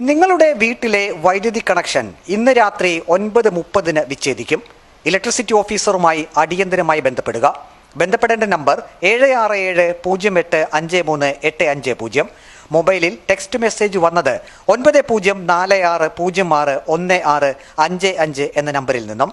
നിങ്ങളുടെ വീട്ടിലെ വൈദ്യുതി കണക്ഷൻ ഇന്ന് രാത്രി 9:30 വിച്ഛേദിക്കും. ഇലക്ട്രിസിറ്റി ഓഫീസറുമായി അടിയന്തരമായി ബന്ധപ്പെടുക. ബന്ധപ്പെടേണ്ട നമ്പർ 7008535850. മൊബൈലിൽ ടെക്സ്റ്റ് മെസ്സേജ് വന്നത് 9046061655 എന്ന നമ്പറിൽ നിന്നും.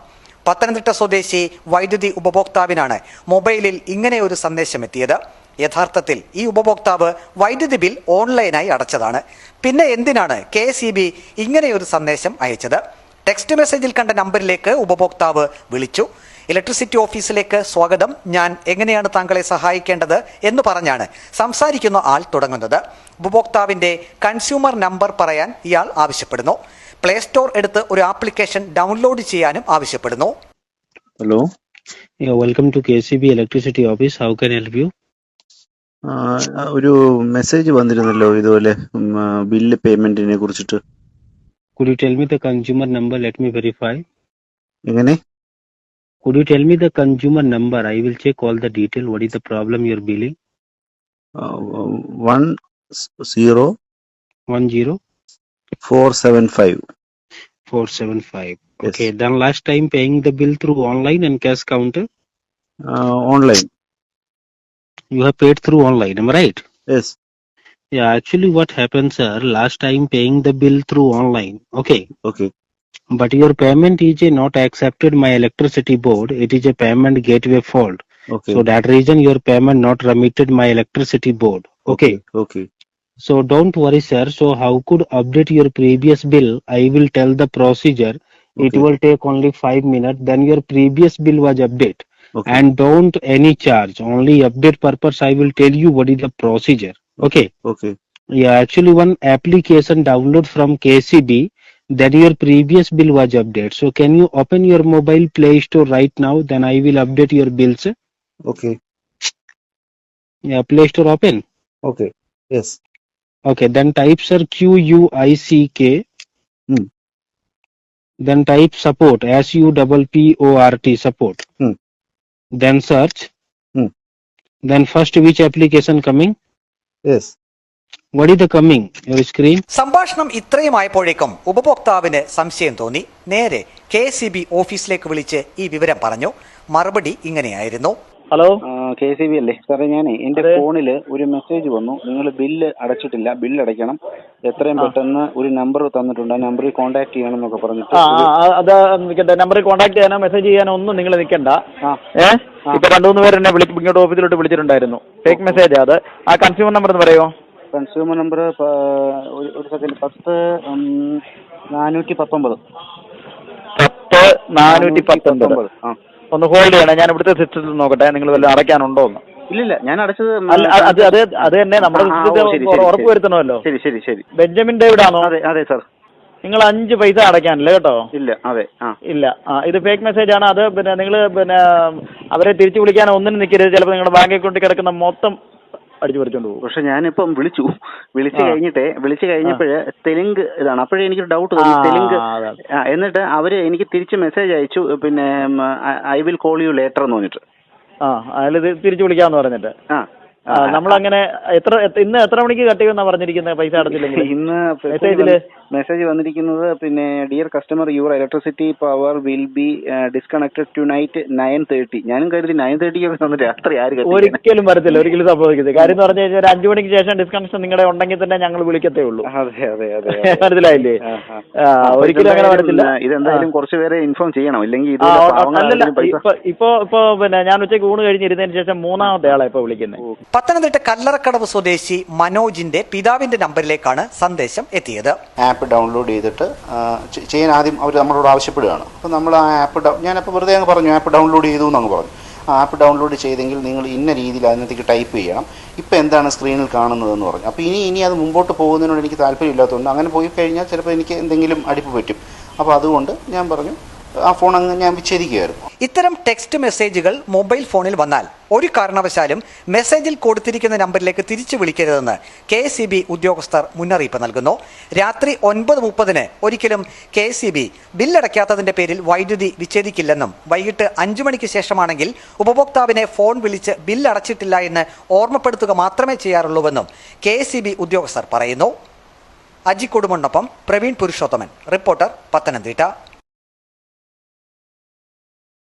പത്തനംതിട്ട സ്വദേശി വൈദ്യുതി ഉപഭോക്താവിനാണ് മൊബൈലിൽ ഇങ്ങനെ ഒരു സന്ദേശം എത്തിയത്. യഥാർത്ഥത്തിൽ ഈ ഉപഭോക്താവ് വൈദ്യുതി ബിൽ ഓൺലൈനായി അടച്ചതാണ്. പിന്നെ എന്തിനാണ് KSEB ഇങ്ങനെയൊരു സന്ദേശം അയച്ചത്? ടെക്സ്റ്റ് മെസ്സേജിൽ കണ്ട നമ്പറിലേക്ക് ഉപഭോക്താവ് വിളിച്ചു. ഇലക്ട്രിസിറ്റി ഓഫീസിലേക്ക് സ്വാഗതം, ഞാൻ എങ്ങനെയാണ് താങ്കളെ സഹായിക്കേണ്ടത് എന്ന് പറഞ്ഞാണ് സംസാരിക്കുന്ന ആൾ തുടങ്ങുന്നത്. ഉപഭോക്താവിന്റെ കൺസ്യൂമർ നമ്പർ പറയാൻ ഇയാൾ ആവശ്യപ്പെടുന്നു. പ്ലേ സ്റ്റോർ എടുത്ത് ഒരു ആപ്ലിക്കേഷൻ ഡൗൺലോഡ് ചെയ്യാനും ആവശ്യപ്പെടുന്നു. Hello, welcome to KSEB electricity office. How can help you? ഒരു മെസ്സേജ് വന്നിരുന്നല്ലോ ഇതുപോലെ ബില്ല് പേയ്മെന്റിനെ കുറിച്ചിട്ട്. Could you tell me the consumer number? Let me verify. എങ്ങനെ? Could you tell me the consumer number? I will check all the detail. What is the problem you're billing? 10475. 475. Yes. Okay. Then last time paying the bill through online and cash counter? Online. You have paid through online, am I right? Yes. Yeah, actually what happened, sir, last time paying the bill through online. Okay. Okay. But your payment is not accepted my electricity board. It is a payment gateway fault. Okay. So that reason your payment not remitted my electricity board. Okay. Okay. So don't worry, sir. So how could update your previous bill? I will tell the procedure. It Okay. will take only 5 minutes. Then your previous bill was update. Okay. And don't any charge. Only update purpose. I will tell you what is the procedure. Okay. Okay. Yeah, actually one application download from KSEB. Then your previous bill was update. So can you open your mobile Play Store right now? Then I will update your bills. Okay. Yeah, Play Store open. Okay. Yes. Okay, then type sir QUICK. Then type support SUPPORT support. Then search. Then first which application coming? Yes. What is the coming? Your screen? സംഭാഷണം ഇത്രയുമായപ്പോഴേക്കും ഉപഭോക്താവിന് സംശയം തോന്നി. നേരെ KSEB ഓഫീസിലേക്ക് വിളിച്ച് ഈ വിവരം പറഞ്ഞു. മറുപടി ഇങ്ങനെയായിരുന്നു. ഹലോ, KSEB അല്ലേ സാറേ? ഞാനേ എന്റെ ഫോണിൽ ഒരു മെസ്സേജ് വന്നു, നിങ്ങൾ ബില്ല് അടച്ചിട്ടില്ല, ബില്ല് അടയ്ക്കണം, എത്രയും പെട്ടെന്ന് ഒരു നമ്പർ തന്നിട്ടുണ്ട്, ആ നമ്പറിൽ കോൺടാക്ട് ചെയ്യണം എന്നൊക്കെ പറഞ്ഞിട്ട്. അത് നിൽക്കട്ടെ, നമ്പറിൽ കോൺടാക്ട് ചെയ്യാനോ മെസ്സേജ് ചെയ്യാനോ ഒന്നും നിങ്ങൾ നിൽക്കണ്ട. ഇപ്പൊ 2-3 പേര് എന്നെ ഇങ്ങോട്ട് ഓഫീസിലോട്ട് വിളിച്ചിട്ടുണ്ടായിരുന്നു. Fake message. അത് ആ കൺസ്യൂമർ നമ്പർ എന്ന് പറയുമോ? കൺസ്യൂമർ നമ്പർ ഒരു സെക്കൻഡ്, 10-419. ഒന്ന് ഹോൾഡ് ചെയ്യണം, ഞാൻ ഇവിടുത്തെ സിസ്റ്റത്തിൽ നോക്കട്ടെ, നിങ്ങൾ വല്ലതും അടയ്ക്കാനുണ്ടോ എന്ന്. ഇല്ല, ഞാൻ അടച്ചത് അത് തന്നെ നമ്മുടെ ഉറപ്പ് വരുത്തണമല്ലോ. ശരി ശരി ശരി. ബെഞ്ചമിൻ ഡേവിഡ് ആണോ? അതെ സാർ. നിങ്ങൾ 5 പൈസ അടയ്ക്കാനില്ല കേട്ടോ. ഇല്ല. അതെ. ഇല്ല. ഇത് ഫേക്ക് മെസ്സേജ് ആണ്. അത് പിന്നെ നിങ്ങൾ അവരെ തിരിച്ചു വിളിക്കാൻ ഒന്നിനും നിൽക്കരുത്. ചിലപ്പോൾ നിങ്ങളുടെ ബാങ്ക് അക്കൗണ്ടിൽ കിടക്കുന്ന മൊത്തം അടിച്ചു പറിച്ചോണ്ട് പോകും. പക്ഷെ ഞാനിപ്പം വിളിച്ചു കഴിഞ്ഞപ്പോഴേ തെലുങ്ക് ഇതാണ്. അപ്പോഴേ എനിക്കൊരു ഡൗട്ട് തോന്നി, തെലുങ്ക്. എന്നിട്ട് അവര് എനിക്ക് തിരിച്ച് മെസ്സേജ് അയച്ചു, പിന്നെ I will call you later എന്ന് പറഞ്ഞിട്ട്. അയാൾ തിരിച്ചു വിളിക്കാന്ന് പറഞ്ഞിട്ട്. നമ്മളങ്ങനെ ഇന്ന് എത്ര മണിക്ക് കട്ട് ചെയ്യുമെന്നാ പറഞ്ഞിരിക്കുന്നത്? പൈസ അടച്ചില്ലെങ്കിൽ ഇന്ന് മെസ്സേജ് വന്നിരിക്കുന്നത്, പിന്നെ dear customer, your electricity power will be disconnected tonight 9:30. ഞാനും കരുതി 9:30 തന്നിട്ട് രാത്രി ആര് ഒരിക്കലും വരത്തില്ല, ഒരിക്കലും സംഭവിക്കുന്നത്. കാര്യം എന്ന് പറഞ്ഞു കഴിഞ്ഞാൽ 5 മണിക്ക് ശേഷം ഡിസ്കണക്ഷൻ നിങ്ങളുടെ ഉണ്ടെങ്കിൽ തന്നെ ഞങ്ങൾ വിളിക്കത്തേ ഉള്ളൂ. മനസ്സിലായില്ലേ? ഒരിക്കലും അങ്ങനെ വരത്തില്ല. ഇതെന്തായാലും കുറച്ച് പേരെ ഇൻഫോം ചെയ്യണം, ഇല്ലെങ്കിൽ ഇപ്പൊ പിന്നെ ഞാൻ ഉച്ചയ്ക്ക് ഊണ് കഴിഞ്ഞിരുന്നതിന് ശേഷം 3ാമത്തെ ആളെ ഇപ്പൊ വിളിക്കുന്നത്. പത്തനംതിട്ട കല്ലറക്കടവ് സ്വദേശി മനോജിന്റെ പിതാവിന്റെ നമ്പറിലേക്കാണ് സന്ദേശം എത്തിയത്. ആപ്പ് ഡൗൺലോഡ് ചെയ്തിട്ട് ചെയ്യാൻ ആദ്യം അവർ നമ്മളോട് ആവശ്യപ്പെടുകയാണ്. അപ്പോൾ നമ്മൾ ആ ആപ്പ് ഞാനപ്പോൾ വെറുതെ അങ്ങ് പറഞ്ഞു ആപ്പ് ഡൗൺലോഡ് ചെയ്തു എന്നങ്ങ് പറഞ്ഞു. ആ ആപ്പ് ഡൗൺലോഡ് ചെയ്തെങ്കിൽ നിങ്ങൾ ഇന്ന രീതിയിൽ അതിനകത്തേക്ക് ടൈപ്പ് ചെയ്യണം, ഇപ്പോൾ എന്താണ് സ്ക്രീനിൽ കാണുന്നതെന്ന് പറഞ്ഞു. അപ്പോൾ ഇനി അത് മുമ്പോട്ട് പോകുന്നതിനോട് എനിക്ക് താല്പര്യമില്ലാത്തതുകൊണ്ട് അങ്ങനെ പോയി കഴിഞ്ഞാൽ ചിലപ്പോൾ എനിക്ക് എന്തെങ്കിലും അടിപ്പ് പറ്റും. അപ്പോൾ അതുകൊണ്ട് ഞാൻ പറഞ്ഞു ആ ഫോൺ അങ്ങ് ഞാൻ വിച്ഛേദിക്കുകയായിരുന്നു. ഇത്തരം ടെക്സ്റ്റ് മെസ്സേജുകൾ മൊബൈൽ ഫോണിൽ വന്നാൽ ഒരു കാരണവശാലും മെസ്സേജിൽ കൊടുത്തിരിക്കുന്ന നമ്പറിലേക്ക് തിരിച്ചു വിളിക്കരുതെന്ന് KSEB ഉദ്യോഗസ്ഥർ മുന്നറിയിപ്പ് നൽകുന്നു. രാത്രി 9:30 ഒരിക്കലും KSEB ബില്ലടയ്ക്കാത്തതിന്റെ പേരിൽ വൈദ്യുതി വിച്ഛേദിക്കില്ലെന്നും വൈകിട്ട് 5 മണിക്ക് ശേഷമാണെങ്കിൽ ഉപഭോക്താവിനെ ഫോൺ വിളിച്ച് ബില്ലടച്ചിട്ടില്ല എന്ന് ഓർമ്മപ്പെടുത്തുക മാത്രമേ ചെയ്യാറുള്ളൂവെന്നും KSEB ഉദ്യോഗസ്ഥർ പറയുന്നു. അജി കൊടുമണ്ണൊപ്പം പ്രവീൺ പുരുഷോത്തമൻ. റിപ്പോർട്ടർ, പത്തനംതിട്ട.